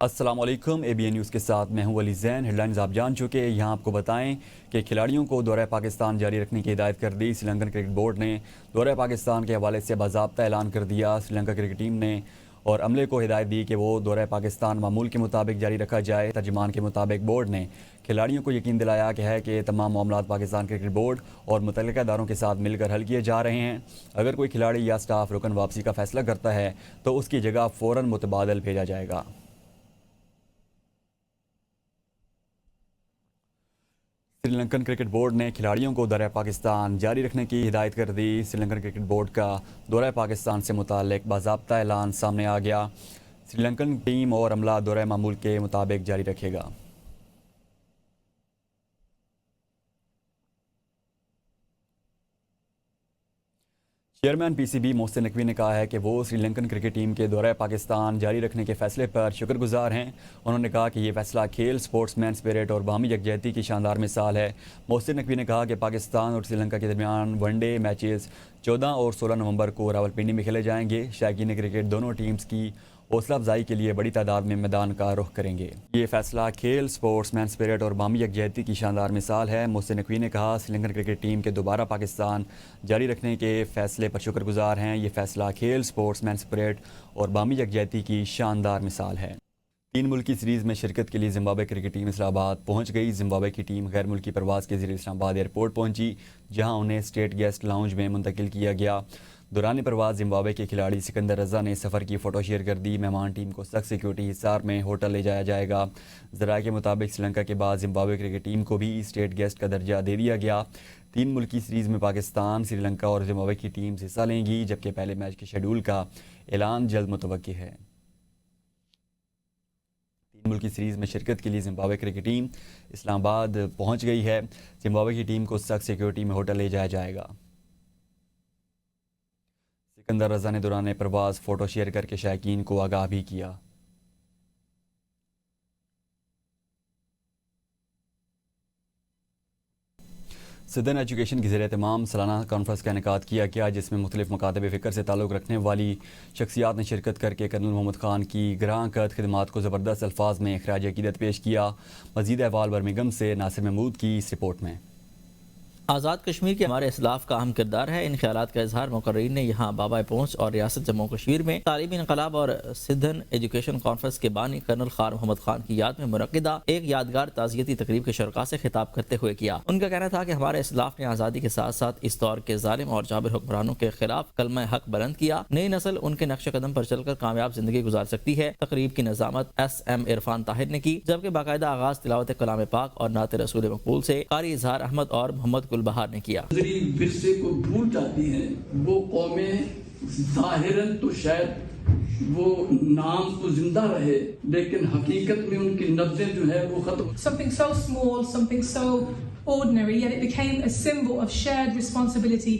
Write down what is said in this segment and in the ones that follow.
السلام علیکم ABN news کے ساتھ میں ہوں ولی زین۔ ہیڈ لائنز آپ جان چکے۔ یہاں آپ کو بتائیں کہ کھلاڑیوں کو دورہ پاکستان جاری رکھنے کی ہدایت کر دی۔ سری لنکن کرکٹ بورڈ نے دورہ پاکستان کے حوالے سے باضابطہ اعلان کر دیا۔ سری لنکا کرکٹ ٹیم نے اور عملے کو ہدایت دی کہ وہ دورہ پاکستان معمول کے مطابق جاری رکھا جائے۔ ترجمان کے مطابق بورڈ نے کھلاڑیوں کو یقین دلایا کہ تمام معاملات پاکستان کرکٹ بورڈ اور متعلقہ اداروں کے ساتھ مل کر حل کیے جا رہے ہیں۔ اگر کوئی کھلاڑی یا سٹاف رکن واپسی کا فیصلہ کرتا ہے تو اس کی جگہ فوراً متبادل بھیجا جائے گا۔ سری لنکن کرکٹ بورڈ نے کھلاڑیوں کو دورہ پاکستان جاری رکھنے کی ہدایت کر دی۔ سری لنکن کرکٹ بورڈ کا دورہ پاکستان سے متعلق باضابطہ اعلان سامنے آ گیا۔ سری لنکن ٹیم اور عملہ دورہ معمول کے مطابق جاری رکھے گا۔ چیئرمین PCB محسن نقوی نے کہا ہے کہ وہ سری لنکن کرکٹ ٹیم کے دورہ پاکستان جاری رکھنے کے فیصلے پر شکر گزار ہیں۔ انہوں نے کہا کہ یہ فیصلہ کھیل، سپورٹس مین اسپرٹ اور باہمی یکجہتی کی شاندار مثال ہے۔ محسن نقوی نے کہا کہ پاکستان اور سری لنکا کے درمیان ون ڈے میچز 14 اور 16 نومبر کو راولپنڈی میں کھیلے جائیں گے۔ شائقین کرکٹ دونوں ٹیمز کی حوصلہ افزائی کے لیے بڑی تعداد میں میدان کا رخ کریں گے۔ یہ فیصلہ کھیل، سپورٹس مین اسپرٹ اور باہمی یکجہتی کی شاندار مثال ہے۔ محسن نقوی نے کہا سری لنکن کرکٹ ٹیم کے دوبارہ پاکستان جاری رکھنے کے فیصلے پر شکر گزار ہیں۔ یہ فیصلہ کھیل، سپورٹس مین اسپرٹ اور باہمی یکجہتی کی شاندار مثال ہے۔ 3 ملکی سیریز میں شرکت کے لیے زمبابوے کرکٹ ٹیم اسلام آباد پہنچ گئی۔ زمبابوے کی ٹیم غیر ملکی پرواز کے ذریعے اسلام آباد ایئرپورٹ پہنچی، جہاں انہیں اسٹیٹ گیسٹ لاؤنج میں منتقل کیا گیا۔ دوران پرواز زمبابوے کے کھلاڑی سکندر رضا نے سفر کی فوٹو شیئر کر دی۔ مہمان ٹیم کو سخت سیکیورٹی حصار میں ہوٹل لے جایا جائے گا۔ ذرائع کے مطابق سری لنکا کے بعد زمبابوے کرکٹ ٹیم کو بھی اسٹیٹ گیسٹ کا درجہ دے دیا گیا۔ 3 ملکی سیریز میں پاکستان، سری لنکا اور زمبابوے کی ٹیمز حصہ لیں گی، جبکہ پہلے میچ کے شیڈول کا اعلان جلد متوقع ہے۔ 3 ملکی سیریز میں شرکت کے لیے زمبابوے کرکٹ ٹیم اسلام آباد پہنچ گئی ہے۔ زمبابوے کی ٹیم کو سخت سیکیورٹی میں ہوٹل لے جایا جائے گا۔ سکندر رضا نے دوران پرواز فوٹو شیئر کر کے شائقین کو آگاہ بھی کیا۔ سدن ایجوکیشن کے زیر اہتمام سالانہ کانفرنس کا انعقاد کیا گیا، جس میں مختلف مکاتب فکر سے تعلق رکھنے والی شخصیات نے شرکت کر کے کرنل محمد خان کی گراں قدر خدمات کو زبردست الفاظ میں خراج عقیدت پیش کیا۔ مزید احوال برمنگھم سے ناصر محمود کی اس رپورٹ میں۔ آزاد کشمیر کے ہمارے اسلاف کا اہم کردار ہے۔ ان خیالات کا اظہار مقررین نے یہاں بابا پونچھ اور ریاست جموں و کشمیر میں تعلیمی انقلاب اور سدھن ایجوکیشن کانفرنس کے بانی کرنل خان محمد خان کی یاد میں منعقدہ ایک یادگار تعزیتی تقریب کے شرکاء سے خطاب کرتے ہوئے کیا۔ ان کا کہنا تھا کہ ہمارے اسلاف نے آزادی کے ساتھ ساتھ اس دور کے ظالم اور جابر حکمرانوں کے خلاف کلمہ حق بلند کیا۔ نئی نسل ان کے نقش قدم پر چل کر کامیاب زندگی گزار سکتی ہے۔ تقریب کی نظامت SM عرفان طاہر نے کی، جبکہ باقاعدہ آغاز تلاوت کلام پاک اور نعت رسول مقبول سے قاری اظہار احمد اور محمد گل بہار نے کیا۔ ورثے کو بھول جاتی ہیں وہ قومیں، ظاہراً تو شاید وہ نام تو زندہ رہے لیکن حقیقت میں ان کی نبضیں جو ہے وہ ختم۔ Something so small, something so ordinary, yet it became a symbol of shared responsibility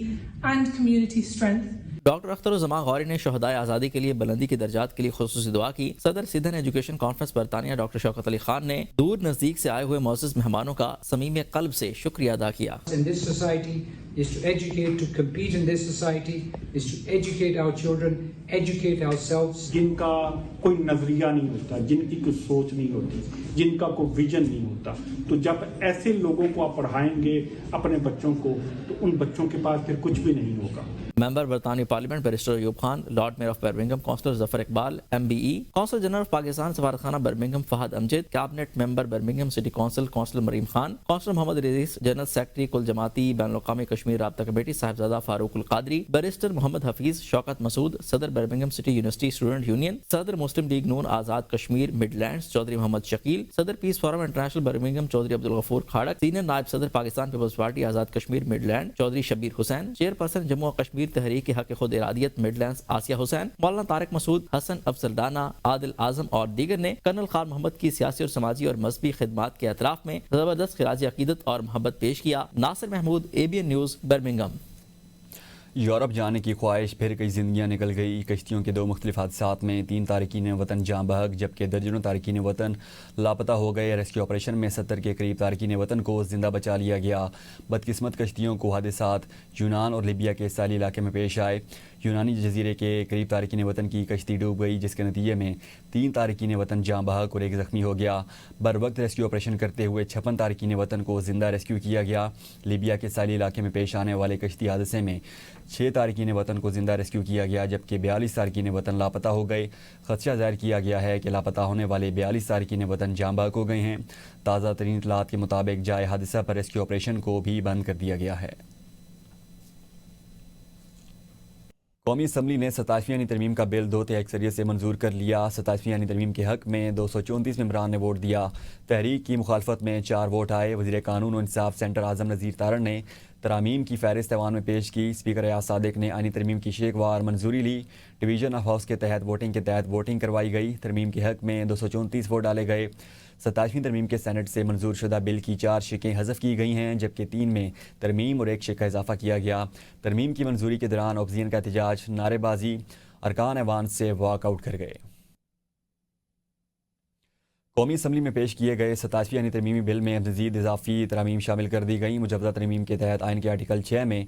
and community strength. Doctor Akhtar الزمان غوری نے شہدائے آزادی کے لیے بلندی کی درجات کے لیے خصوصی دعا کی۔ صدر سدھن ایجوکیشن کانفرنس برطانیہ ڈاکٹر شوکت علی خان نے دور نزدیک سے آئے ہوئے معزز مہمانوں کا صمیم قلب سے شکریہ ادا کیا۔ In this society is to educate, to compete in this society is to educate our children, educate ourselves. جن کا کوئی نظریہ نہیں ہوتا، جن کی کوئی سوچ نہیں ہوتی، جن کا کوئی ویژن نہیں ہوتا، تو جب ایسے لوگوں کو آپ پڑھائیں گے اپنے بچوں کو تو ان بچوں کے پاس پھر کچھ بھی نہیں ہوگا۔ ممبر برطانوی parliament barrister Ayub Khan, lord mayor of Birmingham councillor Zafar Iqbal MBE، consul general of Pakistan سفارتخانہ Birmingham Fahad Amjad, cabinet member Birmingham city council councillor Maryam Khan, councillor Muhammad Raees, general secretary کل جماعتی بین الاقوامی کشمیر رابطہ کمیٹی صاحبزادہ فاروق القادری، بیرسٹر محمد حفیظ، شوکت مسعود، صدر Birmingham city university student union, صدر مسلم لیگ نون آزاد کشمیر مڈ لینڈز چودھری محمد شکیل، صدر پیس forum international Birmingham Chaudhry Abdul Ghafoor Kharak, senior نائب صدر Pakistan Peoples Party Azad Kashmir Midlands Chaudhry Shabbir Hussain, chairperson Jammu و کشمیر تحریک حق خود ارادیت مڈ لینڈز آسیہ حسین، مولانا طارق مسعود، حسن افضل ڈانا، عادل اعظم اور دیگر نے کرنل خان محمد کی سیاسی اور سماجی اور مذہبی خدمات کے اطراف میں زبردست خراج عقیدت اور محبت پیش کیا۔ Nasir Mahmood ABN news Birmingham. یورپ جانے کی خواہش پھر کئی زندگیاں نکل گئی۔ کشتیوں کے 2 مختلف حادثات میں 3 تارکین وطن جاں بحق جبکہ درجنوں تارکین وطن لاپتہ ہو گئے۔ ریسکیو آپریشن میں 70 کے قریب تارکین وطن کو زندہ بچا لیا گیا۔ بدقسمت کشتیوں کو حادثات یونان اور لیبیا کے ساحلی علاقے میں پیش آئے۔ یونانی جزیرے کے قریب تارکین وطن کی کشتی ڈوب گئی، جس کے نتیجے میں 3 تارکین وطن جاں بحق اور 1 زخمی ہو گیا۔ بروقت ریسکیو آپریشن کرتے ہوئے 56 تارکین وطن کو زندہ ریسکیو کیا گیا۔ لیبیا کے ساحلی علاقے میں پیش آنے والے کشتی حادثے میں 6 تارکین وطن کو زندہ ریسکیو کیا گیا، جبکہ 42 تارکین وطن لاپتہ ہو گئے۔ خدشہ ظاہر کیا گیا ہے کہ لاپتہ ہونے والے 42 تارکین وطن جاں بحق ہو گئے ہیں۔ تازہ ترین اطلاعات کے مطابق جائے حادثہ پر ریسکیو آپریشن کو بھی بند کر دیا گیا ہے۔ قومی اسمبلی نے 27ویں یعنی ترمیم کا بل 2 تہائی اکثریت سے منظور کر لیا۔ 27ویں یعنی ترمیم کے حق میں 234 ممبران نے ووٹ دیا۔ تحریک کی مخالفت میں 4 ووٹ آئے۔ وزیر قانون و انصاف سینٹر اعظم نذیر تارڑ نے ترامیم کی فہرست ایوان میں پیش کی۔ اسپیکر ایاز صادق نے آئینی ترمیم کی شیک وار منظوری لی۔ ڈویژن آف ہاؤس کے تحت ووٹنگ کروائی گئی۔ ترمیم کے حق میں 234 ووٹ ڈالے گئے۔ 27ویں ترمیم کے سینٹ سے منظور شدہ بل کی 4 شقیں حذف کی گئی ہیں، جبکہ 3 میں ترمیم اور 1 شق کا اضافہ کیا گیا۔ ترمیم کی منظوری کے دوران اپوزیشن کا احتجاج، نعرے بازی، ارکان ایوان سے واک آؤٹ کر گئے۔ قومی اسمبلی میں پیش کیے گئے 27ویں یعنی ترمیمی بل میں مزید اضافی ترامیم شامل کر دی گئیں۔ مجوزہ ترمیم کے تحت آئین کے آرٹیکل 6 میں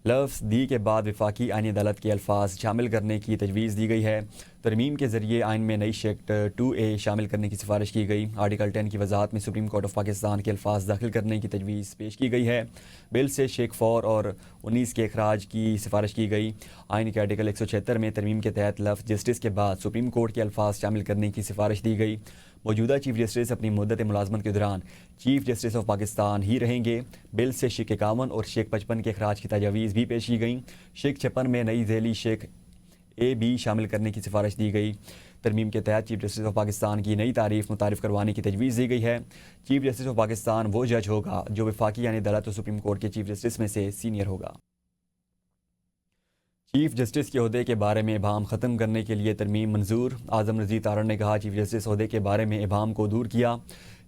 لفظ دی کے بعد وفاقی آئینی عدالت کے الفاظ شامل کرنے کی تجویز دی گئی ہے۔ ترمیم کے ذریعے آئین میں نئی شیکٹ 2A شامل کرنے کی سفارش کی گئی۔ آرٹیکل 10 کی وضاحت میں سپریم کورٹ آف پاکستان کے الفاظ داخل کرنے کی تجویز پیش کی گئی ہے۔ بل سے شیک 4 اور 19 کے اخراج کی سفارش کی گئی۔ آئین کے آرٹیکل 176 میں ترمیم کے تحت لفظ جسٹس کے بعد سپریم کورٹ کے الفاظ شامل کرنے کی سفارش دی گئی۔ موجودہ چیف جسٹس اپنی مدت ملازمت کے دوران چیف جسٹس آف پاکستان ہی رہیں گے۔ بل سے شیک 51 اور شیک 55 کے اخراج کی تجاویز بھی پیش کی گئیں۔ شیک 56 میں نئی ذیلی شیک A-B شامل کرنے کی سفارش دی گئی۔ ترمیم کے تحت چیف جسٹس آف پاکستان کی نئی تعریف متعارف کروانے کی تجویز دی گئی ہے۔ چیف جسٹس آف پاکستان وہ جج ہوگا جو وفاقی یعنی عدالت و سپریم کورٹ کے چیف جسٹس میں سے سینئر ہوگا۔ چیف جسٹس کے عہدے کے بارے میں ابہام ختم کرنے کے لیے ترمیم منظور۔ اعظم نذیر تارڑ نے کہا، چیف جسٹس عہدے کے بارے میں ابہام کو دور کیا۔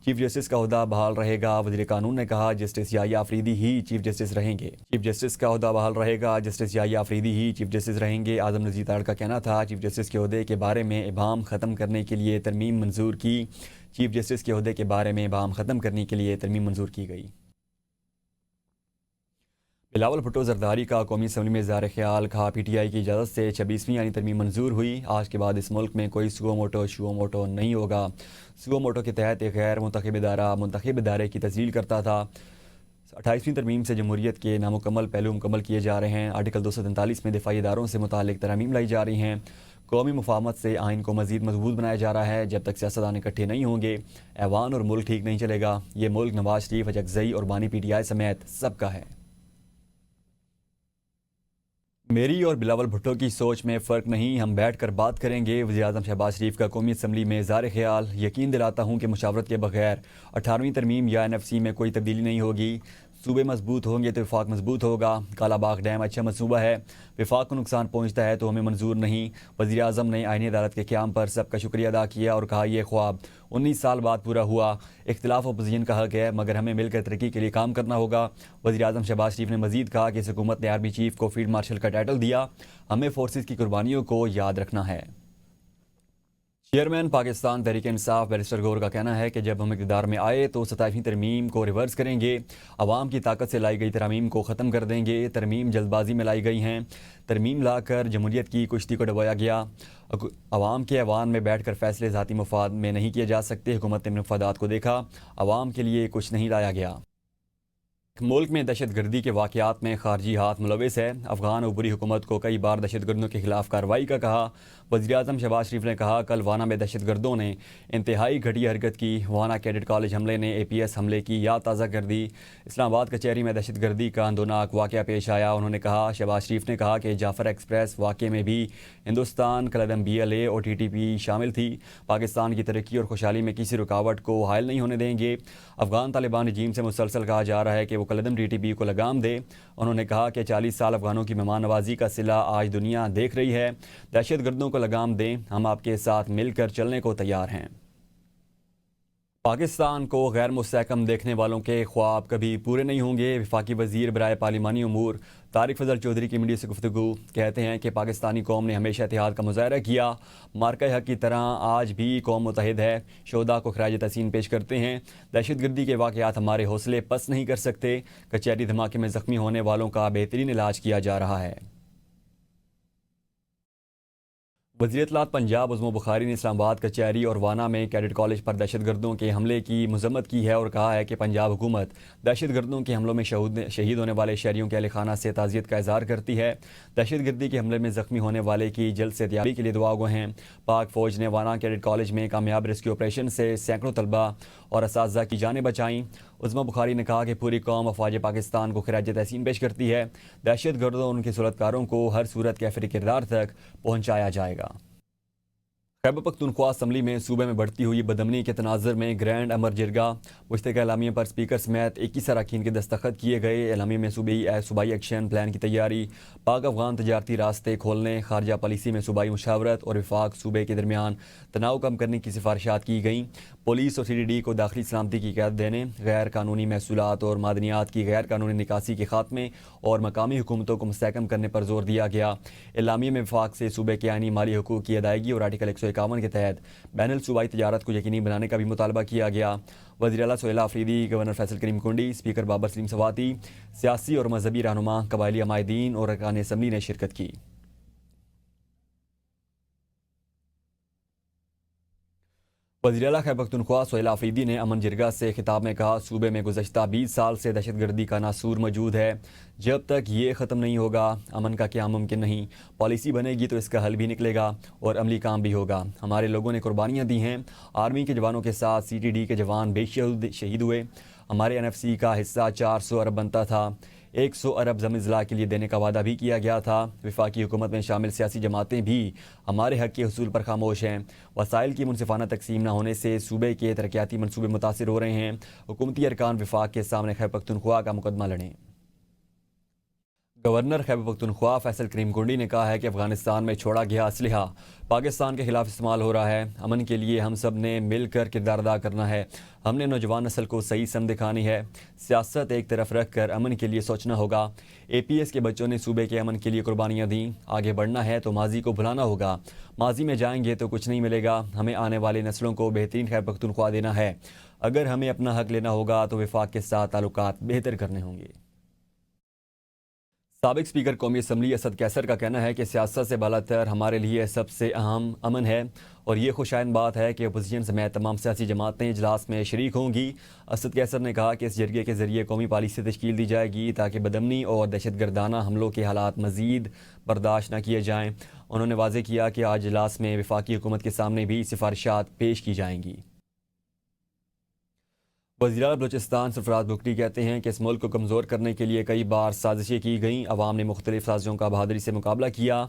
چیف جسٹس کا عہدہ بحال رہے گا۔ وزیر قانون نے کہا، جسٹس یحییٰ آفریدی ہی چیف جسٹس رہیں گے۔ چیف جسٹس کا عہدہ بحال رہے گا۔ جسٹس یحییٰ آفریدی ہی چیف جسٹس رہیں گے۔ اعظم نذیر تارڑ کا کہنا تھا، چیف جسٹس کے عہدے کے بارے میں ابہام ختم کرنے کے لیے ترمیم منظور کی۔ چیف جسٹس کے عہدے کے بارے میں ابہام ختم کرنے کے لیے ترمیم منظور کی گئی۔ بلاول بھٹو زرداری کا قومی اسمبلی میں اظہار خیال، کہا پی ٹی آئی کی اجازت سے 26ویں یعنی ترمیم منظور ہوئی۔ آج کے بعد اس ملک میں کوئی سو موٹو نہیں ہوگا۔ سو موٹو کے تحت ایک غیر منتخب ادارہ منتخب ادارے کی تشکیل کرتا تھا۔ 28ویں ترمیم سے جمہوریت کے نامکمل پہلو مکمل کیے جا رہے ہیں۔ آرٹیکل 243 میں دفاعی اداروں سے متعلق ترامیم لائی جا رہی ہیں۔ قومی مفاہمت سے آئین کو مزید مضبوط بنایا جا رہا ہے۔ جب تک سیاستدان اکٹھے نہیں ہوں گے، ایوان اور ملک ٹھیک نہیں چلے گا۔ یہ ملک نواز شریف، اجزئی اور بانی پی ٹی آئی سمیت سب کا ہے۔ میری اور بلاول بھٹو کی سوچ میں فرق نہیں، ہم بیٹھ کر بات کریں گے۔ وزیراعظم شہباز شریف کا قومی اسمبلی میں اظہار خیال، یقین دلاتا ہوں کہ مشاورت کے بغیر 18ویں ترمیم یا NFC میں کوئی تبدیلی نہیں ہوگی۔ صوبے مضبوط ہوں گے تو وفاق مضبوط ہوگا۔ کالا باغ ڈیم اچھا منصوبہ ہے، وفاق کو نقصان پہنچتا ہے تو ہمیں منظور نہیں۔ وزیراعظم نے آئینی عدالت کے قیام پر سب کا شکریہ ادا کیا اور کہا، یہ خواب 19 سال بعد پورا ہوا۔ اختلاف اپوزیشن کا حق ہے، مگر ہمیں مل کر ترقی کے لیے کام کرنا ہوگا۔ وزیراعظم شہباز شریف نے مزید کہا کہ اس حکومت نے آرمی چیف کو فیلڈ مارشل کا ٹائٹل دیا، ہمیں فورسز کی قربانیوں کو یاد رکھنا ہے۔ چیئرمین پاکستان تحریک انصاف بیرسٹر گور کا کہنا ہے کہ جب ہم اقتدار میں آئے تو 27ویں ترمیم کو ریورس کریں گے، عوام کی طاقت سے لائی گئی ترامیم کو ختم کر دیں گے۔ ترمیم جلد بازی میں لائی گئی ہیں، ترمیم لا کر جمہوریت کی کشتی کو ڈبویا گیا۔ عوام کے ایوان میں بیٹھ کر فیصلے ذاتی مفاد میں نہیں کیے جا سکتے۔ حکومت نے مفادات کو دیکھا، عوام کے لیے کچھ نہیں لایا گیا۔ ملک میں دہشت گردی کے واقعات میں خارجی ہاتھ ملوث ہے۔ افغان عبوری حکومت کو کئی بار دہشت گردوں کے خلاف کارروائی کا کہا۔ وزیراعظم شہباز شریف نے کہا، کل وانا میں دہشت گردوں نے انتہائی گھٹیا حرکت کی۔ وانا کیڈٹ کالج حملے نے APS حملے کی یاد تازہ کر دی۔ اسلام آباد کچہری میں دہشت گردی کا اندوناک واقعہ پیش آیا۔ انہوں نے کہا، شہباز شریف نے کہا کہ جعفر ایکسپریس واقعے میں بھی ہندوستان، کالعدم BLA اور TTP شامل تھی۔ پاکستان کی ترقی اور خوشحالی میں کسی رکاوٹ کو حائل نہیں ہونے دیں گے۔ افغان طالبان رجیم سے مسلسل کہا جا رہا ہے کہ وہ کالعدم TTP کو لگام دے۔ انہوں نے کہا کہ 40 سال افغانوں کی مہمان نوازی کا صلہ آج دنیا دیکھ رہی ہے۔ دہشت گردوں کو لگام دیں، ہم آپ کے ساتھ مل کر چلنے کو تیار ہیں۔ پاکستان کو غیر مستحکم دیکھنے والوں کے خواب کبھی پورے نہیں ہوں گے۔ وفاقی وزیر برائے پارلیمانی امور طارق فضل چودھری کی میڈیا سے گفتگو، کہتے ہیں کہ پاکستانی قوم نے ہمیشہ اتحاد کا مظاہرہ کیا، مارکہ حق کی طرح آج بھی قوم متحد ہے۔ شہداء کو خراج تحسین پیش کرتے ہیں۔ دہشت گردی کے واقعات ہمارے حوصلے پست نہیں کر سکتے۔ کچہری دھماکے میں زخمی ہونے والوں کا بہترین علاج کیا جا رہا ہے۔ وزیر اطلاعات پنجاب عظم بخاری نے اسلام آباد کچہری اور وانا میں کیڈٹ کالج پر دہشت گردوں کے حملے کی مذمت کی ہے اور کہا ہے کہ پنجاب حکومت دہشت گردوں کے حملوں میں شہید ہونے والے شہریوں کے اہل خانہ سے تعزیت کا اظہار کرتی ہے۔ دہشت گردی کے حملے میں زخمی ہونے والے کی جلد سے صحتیابی کے لیے دعا گو ہیں۔ پاک فوج نے وانا کیڈٹ کالج میں کامیاب ریسکیو آپریشن سے سینکڑوں طلبہ اور اساتذہ کی جانیں بچائیں۔ عظمہ بخاری نے کہا کہ پوری قوم افواج پاکستان کو خراج تحسین پیش کرتی ہے۔ دہشت گردوں اور ان کے صورتکاروں کو ہر صورت کیفر کردار تک پہنچایا جائے گا۔ خیبر پختونخوا اسمبلی میں صوبے میں بڑھتی ہوئی بدامنی کے تناظر میں گرینڈ امر جرگہ مشترکہ اعلامیے پر اسپیکر سمیت 21 اراکین کے دستخط کیے گئے۔ اعلامیے میں صوبائی ایکشن پلان کی تیاری، پاک افغان تجارتی راستے کھولنے، خارجہ پالیسی میں صوبائی مشاورت اور وفاق صوبے کے درمیان تناؤ کم کرنے کی سفارشات کی گئیں۔ پولیس اور CDD کو داخلی سلامتی کی قیادت دینے، غیر قانونی محصولات اور معدنیات کی غیر قانونی نکاسی کے خاتمے اور مقامی حکومتوں کو مستحکم کرنے پر زور دیا گیا۔ اعلامیے میں وفاق سے صوبے کے آئینی مالی حقوق کی ادائیگی اور آرٹیکل 151 کے تحت بین الصوبائی تجارت کو یقینی بنانے کا بھی مطالبہ کیا گیا۔ وزیر اعلیٰ سہیلہ آفریدی، گورنر فیصل کریم کنڈی، اسپیکر بابر سلیم سواتی، سیاسی اور مذہبی رہنما، قبائلی عمائدین اور ارکان اسمبلی نے شرکت کی۔ وزیر اعلیٰ خیبر پختونخوا سہیلہ آفریدی نے امن جرگہ سے خطاب میں کہا، صوبے میں گزشتہ 20 سال سے دہشت گردی کا ناسور موجود ہے۔ جب تک یہ ختم نہیں ہوگا امن کا قیام ممکن نہیں۔ پالیسی بنے گی تو اس کا حل بھی نکلے گا اور عملی کام بھی ہوگا۔ ہمارے لوگوں نے قربانیاں دی ہیں۔ آرمی کے جوانوں کے ساتھ CTD کے جوان بے شہید ہوئے۔ ہمارے NFC کا حصہ 400 ارب بنتا تھا۔ 100 ارب زمین ضلع کے لیے دینے کا وعدہ بھی کیا گیا تھا۔ وفاقی حکومت میں شامل سیاسی جماعتیں بھی ہمارے حق کے حصول پر خاموش ہیں۔ وسائل کی منصفانہ تقسیم نہ ہونے سے صوبے کے ترقیاتی منصوبے متاثر ہو رہے ہیں۔ حکومتی ارکان وفاق کے سامنے خیبر پختونخوا کا مقدمہ لڑیں۔ گورنر خیبر پختونخوا فیصل کریم کنڈی نے کہا ہے کہ افغانستان میں چھوڑا گیا اسلحہ پاکستان کے خلاف استعمال ہو رہا ہے۔ امن کے لیے ہم سب نے مل کر کردار ادا کرنا ہے۔ ہم نے نوجوان نسل کو صحیح سمت دکھانی ہے۔ سیاست ایک طرف رکھ کر امن کے لیے سوچنا ہوگا۔ APS کے بچوں نے صوبے کے امن کے لیے قربانیاں دیں۔ آگے بڑھنا ہے تو ماضی کو بھلانا ہوگا۔ ماضی میں جائیں گے تو کچھ نہیں ملے گا۔ ہمیں آنے والی نسلوں کو بہترین خیبر پختونخوا دینا ہے۔ اگر ہمیں اپنا حق لینا ہوگا تو وفاق کے ساتھ تعلقات بہتر کرنے ہوں گے۔ سابق اسپیکر قومی اسمبلی اسد کیسر کا کہنا ہے کہ سیاست سے بالاتر ہمارے لیے سب سے اہم امن ہے اور یہ خوشائند بات ہے کہ اپوزیشن سمیت تمام سیاسی جماعتیں اجلاس میں شریک ہوں گی۔ اسد کیسر نے کہا کہ اس جرگے کے ذریعے قومی پالیسی تشکیل دی جائے گی تاکہ بدامنی اور دہشت گردانہ حملوں کے حالات مزید برداشت نہ کیے جائیں۔ انہوں نے واضح کیا کہ آج اجلاس میں وفاقی حکومت کے سامنے بھی سفارشات پیش کی جائیں گی۔ وزیر اعلیٰ بلوچستان سرفراز بگٹی کہتے ہیں کہ اس ملک کو کمزور کرنے کے لیے کئی بار سازشیں کی گئیں، عوام نے مختلف سازشوں کا بہادری سے مقابلہ کیا۔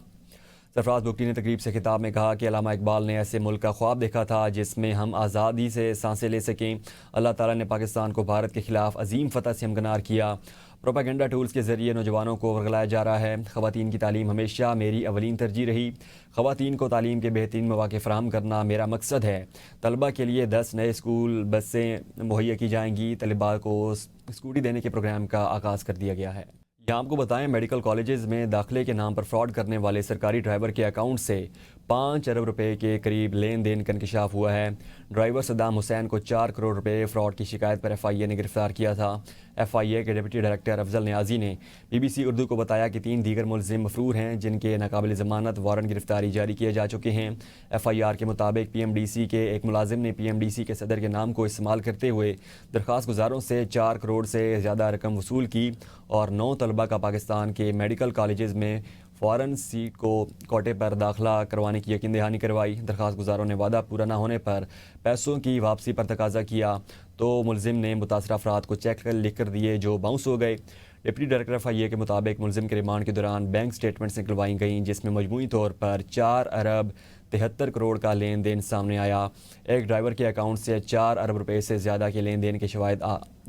سرفراز بگٹی نے تقریب سے خطاب میں کہا کہ علامہ اقبال نے ایسے ملک کا خواب دیکھا تھا جس میں ہم آزادی سے سانسیں لے سکیں۔ اللہ تعالیٰ نے پاکستان کو بھارت کے خلاف عظیم فتح سے ہمکنار کیا۔ پروپیگنڈا ٹولز کے ذریعے نوجوانوں کو ورگلایا جا رہا ہے۔ خواتین کی تعلیم ہمیشہ میری اولین ترجیح رہی۔ خواتین کو تعلیم کے بہترین مواقع فراہم کرنا میرا مقصد ہے۔ طلبہ کے لیے 10 نئے اسکول بسیں مہیا کی جائیں گی۔ طلباء کو اسکوٹی دینے کے پروگرام کا آغاز کر دیا گیا ہے۔ یہاں آپ کو بتائیں میڈیکل کالجز میں داخلے کے نام پر فراڈ کرنے والے سرکاری ڈرائیور کے اکاؤنٹ سے 5 ارب روپے کے قریب لین دین کا انکشاف ہوا ہے۔ ڈرائیور صدام حسین کو 4 کروڑ روپے فراڈ کی شکایت پر FIA نے گرفتار کیا تھا۔ FIA کے ڈپٹی ڈائریکٹر افضل نیازی نے BBC اردو کو بتایا کہ 3 دیگر ملزم مفرور ہیں جن کے ناقابل ضمانت وارنٹ گرفتاری جاری کیے جا چکے ہیں۔ FIR کے مطابق PMDC کے ایک ملازم نے PMDC کے صدر کے نام کو استعمال کرتے ہوئے درخواست گزاروں سے 4 کروڑ سے زیادہ رقم وصول کی اور 9 طلبہ کا پاکستان کے میڈیکل کالجز میں فوراً سیٹ کو کوٹے پر داخلہ کروانے کی یقین دہانی کروائی۔ درخواست گزاروں نے وعدہ پورا نہ ہونے پر پیسوں کی واپسی پر تقاضا کیا تو ملزم نے متاثرہ افراد کو چیک لکھ کر دیے جو باؤنس ہو گئے۔ ڈپٹی ڈائریکٹر FIA کے مطابق ملزم کے ریمانڈ کے دوران بینک سٹیٹمنٹس نکلوائی گئیں جس میں مجموعی طور پر 4 ارب 73 کروڑ کا لین دین سامنے آیا۔ ایک ڈرائیور کے اکاؤنٹ سے 4 ارب روپے سے زیادہ کے لین دین کے شواہد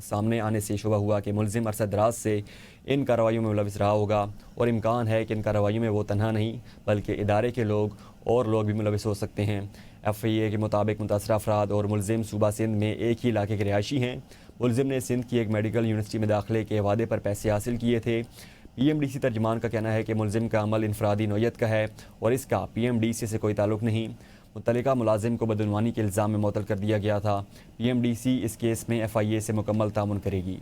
سامنے آنے سے شبہ ہوا کہ ملزم عرصہ دراز سے ان کارروائیوں میں ملوث رہا ہوگا اور امکان ہے کہ ان کارروائیوں میں وہ تنہا نہیں بلکہ ادارے کے لوگ اور لوگ بھی ملوث ہو سکتے ہیں۔ FIA کے مطابق متاثرہ افراد اور ملزم صوبہ سندھ میں ایک ہی علاقے کے رہائشی ہیں۔ ملزم نے سندھ کی ایک میڈیکل یونیورسٹی میں داخلے کے وعدے پر پیسے حاصل کیے تھے۔ PMDC ترجمان کا کہنا ہے کہ ملزم کا عمل انفرادی نوعیت کا ہے اور اس کا PMDC سے کوئی تعلق نہیں۔ متعلقہ ملازم کو بدعنوانی کے الزام میں معطل کر دیا گیا تھا۔ PMDC اس کیس میں FIA سے مکمل تعاون کرے گی۔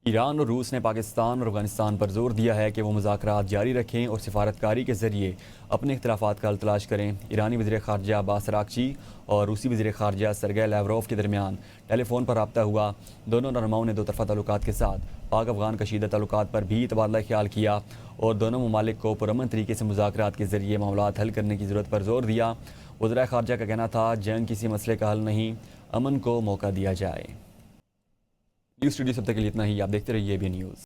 ایران اور روس نے پاکستان اور افغانستان پر زور دیا ہے کہ وہ مذاکرات جاری رکھیں اور سفارتکاری کے ذریعے اپنے اختلافات کا حل تلاش کریں۔ ایرانی وزیر خارجہ عباس اراغچی اور روسی وزیر خارجہ سرگئی لیوروف کے درمیان ٹیلی فون پر رابطہ ہوا۔ دونوں رہنماؤں نے دو طرفہ تعلقات کے ساتھ پاک افغان کشیدہ تعلقات پر بھی تبادلہ خیال کیا اور دونوں ممالک کو پرامن طریقے سے مذاکرات کے ذریعے معاملات حل کرنے کی ضرورت پر زور دیا۔ وزرائے خارجہ کا کہنا تھا جنگ کسی مسئلے کا حل نہیں، امن کو موقع دیا جائے۔ نیوز اسٹوڈیو سے اب تک کے لیے اتنا ہی، آپ دیکھتے رہیے بی نیوز۔